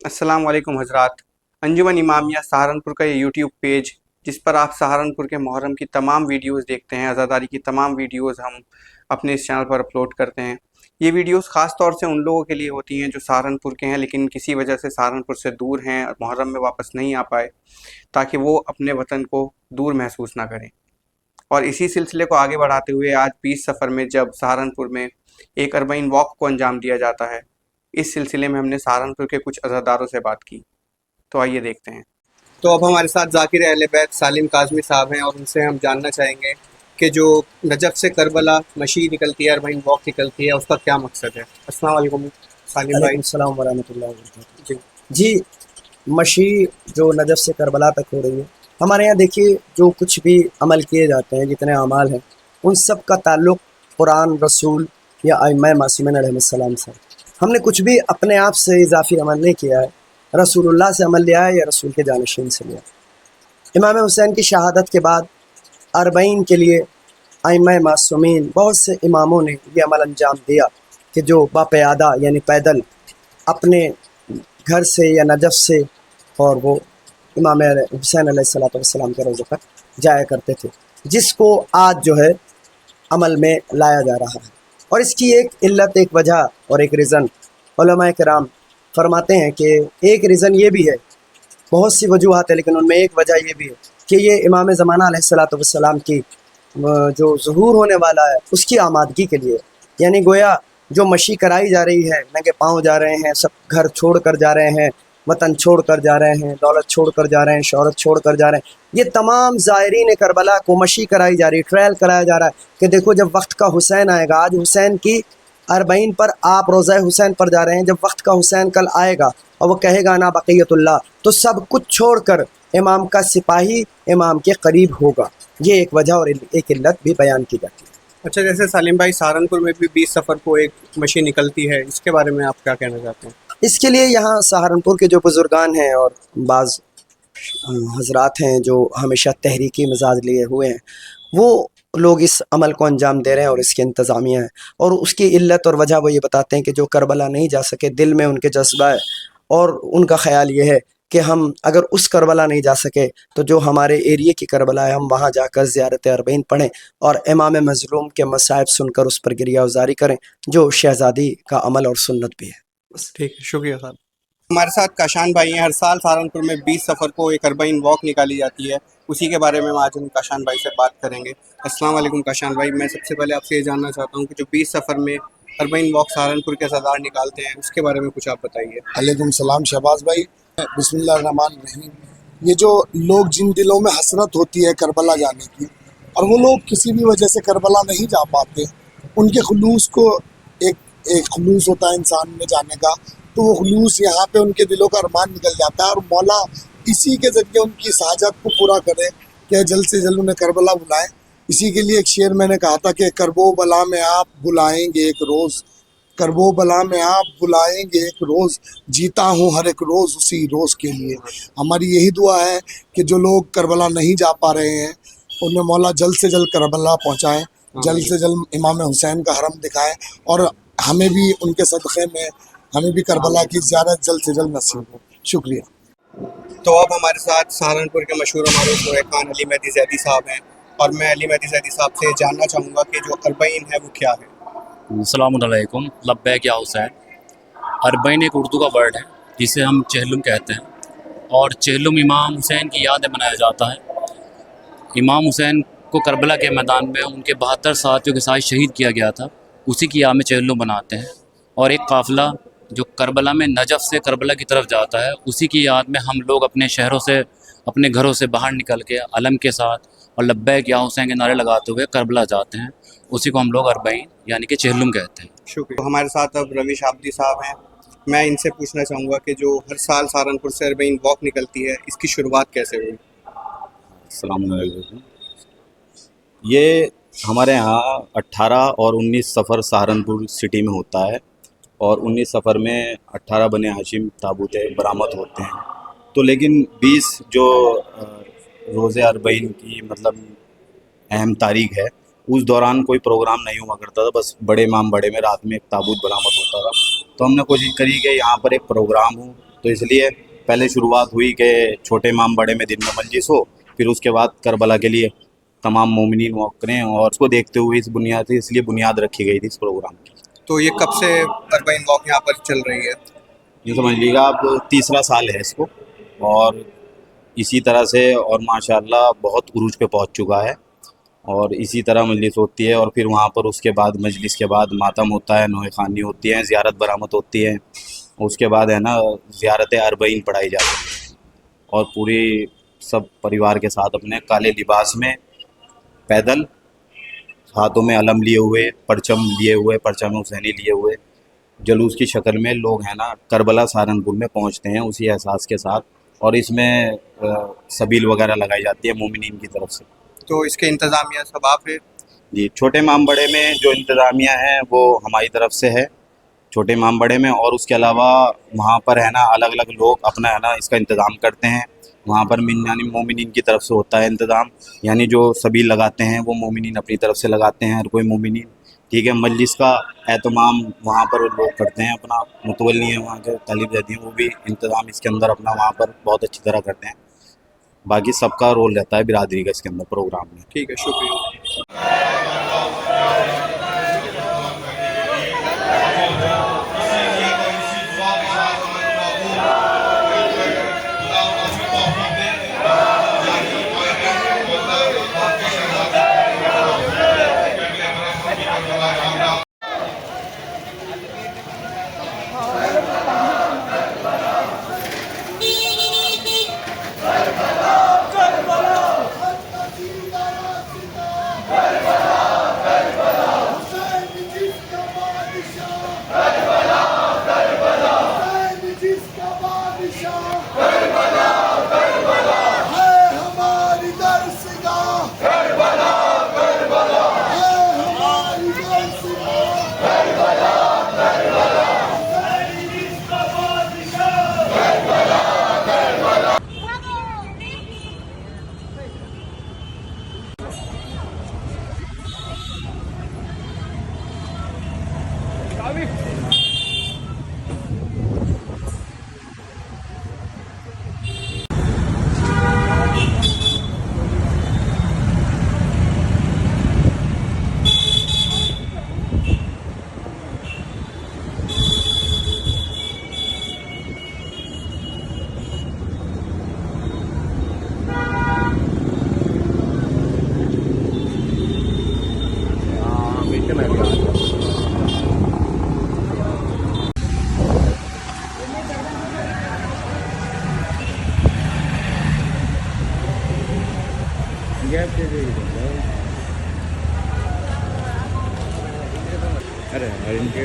अस्सलाम वालेकुम हज़रात। अंजुमन इमामिया सहारनपुर का ये यूट्यूब पेज, जिस पर आप सहारनपुर के मुहर्रम की तमाम वीडियोस देखते हैं, अज़ादारी की तमाम वीडियोस हम अपने इस चैनल पर अपलोड करते हैं। ये वीडियोस ख़ास तौर से उन लोगों के लिए होती हैं जो सहारनपुर के हैं लेकिन किसी वजह से सहारनपुर से दूर हैं और मुहर्रम में वापस नहीं आ पाए, ताकि वो अपने वतन को दूर महसूस ना करें। और इसी सिलसिले को आगे बढ़ाते हुए आज 20 सफ़र में जब सहारनपुर में एक अरबईन वॉक को अंजाम दिया जाता है, इस सिलसिले में हमने सहारनपुर के कुछ अज़ादारों से बात की। तो आइए देखते हैं। तो अब हमारे साथ ज़ाकिर अहले बैत सालिम काज़मी साहब हैं और उनसे हम जानना चाहेंगे कि जो नजफ़ से करबला मशी निकलती है, अरबईन वॉक निकलती है, उसका क्या मकसद है। अस्सलाम वालेकुम सालिम भाई। अस्सलाम वरहमतुल्लाहि वबरकातुहू। जी जी, मशी जो नजफ़ से करबला तक हो रही है, हमारे यहाँ देखिए जो कुछ भी अमल किए जाते हैं, जितने अमाल हैं, उन सब का ताल्लुक़ कुरान, रसूल या अइम्मा मासूमीन अलैहिस्सलाम से। हमने कुछ भी अपने आप से इजाफ़ी अमल नहीं किया है, रसूलुल्लाह से अमल लिया है या रसूल के जानशीन से लिया। इमाम हुसैन की शहादत के बाद अरबईन के लिए अइम्मा मासूमीन बहुत से इमामों ने ये अमल अंजाम दिया कि जो बाक़यादा यानी पैदल अपने घर से या नजफ़ से और वो इमाम हुसैन अलैहिस्सलाम के रोज़े पर जाया करते थे, जिसको आज जो है अमल में लाया जा रहा है। और इसकी एक इल्लत, एक वजह और एक रीज़न उलमाए किराम फरमाते हैं कि एक रीज़न ये भी है, बहुत सी वजूहात है लेकिन उनमें एक वजह ये भी है कि ये इमाम ज़माना अलैहिस्सलाम की जो ज़ुहूर होने वाला है उसकी आमादगी के लिए, यानी गोया जो मशी कराई जा रही है, नंगे पाँव जा रहे हैं, सब घर छोड़ कर जा रहे हैं, वतन छोड़ कर जा रहे हैं, दौलत छोड़ कर जा रहे हैं, शोहरत छोड़ कर जा रहे हैं, ये तमाम ज़ायरीन करबला को मशी कराई जा रही है, ट्रायल कराया जा रहा है कि देखो जब वक्त का हुसैन आएगा, आज हुसैन की अरबईन पर आप रोज़ा हुसैन पर जा रहे हैं, जब वक्त का हुसैन कल आएगा और वो कहेगा ना बक़ियतुल्लाह, तो सब कुछ छोड़ कर इमाम का सिपाही इमाम के करीब होगा। ये एक वजह और एक इल्लत भी बयान की जाती है। अच्छा, जैसे सालिम भाई सहारनपुर में भी 20 सफ़र को एक मशी निकलती है, इसके बारे में आप क्या कहना चाहते हैं। इसके लिए यहाँ सहारनपुर के जो बुज़ुर्गान हैं और बाज़ हज़रात हैं जो हमेशा तहरीकी मिजाज लिए हुए हैं, वो लोग इस अमल को अंजाम दे रहे हैं और इसकी इंतज़ामिया है। और उसकी इल्लत और वजह वो ये बताते हैं कि जो करबला नहीं जा सके, दिल में उनके जज्बा है और उनका ख़्याल ये है कि हम अगर उस करबला नहीं जा सके तो जो हमारे एरिए की करबला है, हम वहाँ जाकर ज़ियारत अरबईन पढ़ें और इमाम मज़लूम के मसाइब सुनकर उस पर गिरियाज़ारी करें, जो शहज़ादी का अमल और सुन्नत भी है। ठीक है, शुक्रिया साहब। हमारे साथ काशान भाई हैं। हर साल सहारनपुर में 20 सफ़र को एक अरबईन वॉक निकाली जाती है, उसी के बारे में हम आज हम काशान भाई से बात करेंगे। अस्सलाम वालेकुम काशान भाई, मैं सबसे पहले आपसे ये जानना चाहता हूँ कि जो 20 सफ़र में अरबईन वॉक सहारनपुर के सरदार निकालते हैं, उसके बारे में कुछ आप बताइए। अलैकुम सलाम शहबाज भाई। बिस्मिल्लाहिर्रहमानिर्रहीम। ये जो लोग, जिन दिलों में हसरत होती है करबला जाने की, और वो लोग किसी भी वजह से करबला नहीं जा पाते, उनके खुलूस को एक एक खुलूस होता है इंसान में जाने का, तो वो खुलूस यहाँ पे उनके दिलों का अरमान निकल जाता है और मौला इसी के ज़रिए उनकी इस हाजत को पूरा करे कि जल्द से जल्द उन्हें करबला बुलाएं। इसी के लिए एक शेर मैंने कहा था कि करबो बला में आप बुलाएंगे एक रोज़, करबो बला में आप बुलाएंगे एक रोज़, जीता हूँ हर एक रोज़ उसी रोज़ के लिए। हमारी यही दुआ है कि जो लोग करबला नहीं जा पा रहे हैं, उन्हें मौला जल्द से जल्द करबला पहुँचाएँ, जल्द से जल्द इमाम हुसैन का हरम दिखाएँ और हमें भी उनके सदक़े में हमें भी करबला की ज़ियारत जल्द से जल्द नसीब हो। शुक्रिया। तो अब हमारे साथ सहारनपुर के मशहूर मारूफ गोए खान अली मेहदी ज़ैदी साहब हैं और मैं अली मेहदी ज़ैदी साहब से जानना चाहूँगा कि जो अरबईन है वो क्या है। अस्सलामु अलैकुम, लब्बैक या हुसैन। अरबईन एक उर्दू का वर्ड है जिसे हम चहलुम कहते हैं और चहलुम इमाम हुसैन की याद में मनाया जाता है। इमाम हुसैन को करबला के मैदान में उनके 72 साथियों के साथ शहीद किया गया था, उसी की याद में चहलुम बनाते हैं। और एक काफ़िला जो करबला में नजफ़ से करबला की तरफ जाता है, उसी की याद में हम लोग अपने शहरों से, अपने घरों से बाहर निकल के अलम के साथ और लब्बैक या हुसैन के नारे लगाते हुए करबला जाते हैं। उसी को हम लोग अरबईन यानी कि चहलुम कहते हैं। शुक्रिया। तो हमारे साथ अब रवीश आब्दी साहब हैं। मैं इनसे पूछना चाहूँगा कि जो हर साल सहारनपुर से अरबईन वॉक निकलती है, इसकी शुरुआत कैसे हुई। अस्सलाम वालेकुम। ये हमारे यहाँ 18 और 19 सफ़र सहारनपुर सिटी में होता है और 19 सफ़र में 18 बने हाशिम ताबूत बरामद होते हैं। तो लेकिन 20 जो रोज़े अरबईन की मतलब अहम तारीख़ है, उस दौरान कोई प्रोग्राम नहीं हुआ करता था, बस बड़े इमाम बड़े में रात में एक ताबूत बरामद होता था। तो हमने कोशिश करी कि यहाँ पर एक प्रोग्राम हो, تو اس لیے پہلے شروعات ہوئی کہ چھوٹے امام بڑے میں دن میں مجلس ہو، پھر اس کے بعد کربلا کے لیے تمام مومنین وقت کریں، اور اس کو دیکھتے ہوئے اس لیے بنیاد رکھی گئی تھی اس پروگرام کی۔ تو یہ کب سے اربعین واک یہاں پر چل رہی ہے؟ یہ سمجھ لیجیے گا اب تیسرا سال ہے اس کو، اور اسی طرح سے اور ماشاءاللہ بہت عروج پہ پہنچ چکا ہے، اور اسی طرح مجلس ہوتی ہے، اور پھر وہاں پر اس کے بعد مجلس کے بعد ماتم ہوتا ہے، نوحہ خوانی ہوتی ہیں، زیارت برآمد ہوتی ہے، اس کے بعد ہے نا زیارت اربعین پڑھائی جاتی ہے، اور پوری سب پریوار کے ساتھ اپنے کالے لباس میں پیدل، ہاتھوں میں علم لیے ہوئے، پرچم حسینی لیے ہوئے، جلوس کی شکل میں لوگ ہیں نا کربلا سہارنپور میں پہنچتے ہیں اسی احساس کے ساتھ، اور اس میں سبیل وغیرہ لگائی جاتی ہے مومنین کی طرف سے۔ تو اس کے انتظامیہ سب آپ ہے؟ جی، چھوٹے امام بڑے میں جو انتظامیہ ہیں وہ ہماری طرف سے ہے چھوٹے امام بڑے میں، اور اس کے علاوہ وہاں پر ہے نا الگ الگ لوگ اپنا ہے نا اس کا انتظام کرتے ہیں، وہاں پر یعنی مومنین کی طرف سے ہوتا ہے انتظام، یعنی جو سبیل لگاتے ہیں وہ مومنین اپنی طرف سے لگاتے ہیں، ہر کوئی مومنین، ٹھیک ہے۔ مجلس کا اہتمام وہاں پر لوگ کرتے ہیں، اپنا متولی ہیں وہاں کے طالب رہتی ہیں وہ بھی انتظام اس کے اندر اپنا وہاں پر بہت اچھی طرح کرتے ہیں، باقی سب کا رول رہتا ہے برادری کا اس کے اندر پروگرام میں۔ ٹھیک ہے، شکریہ۔ अरे इनके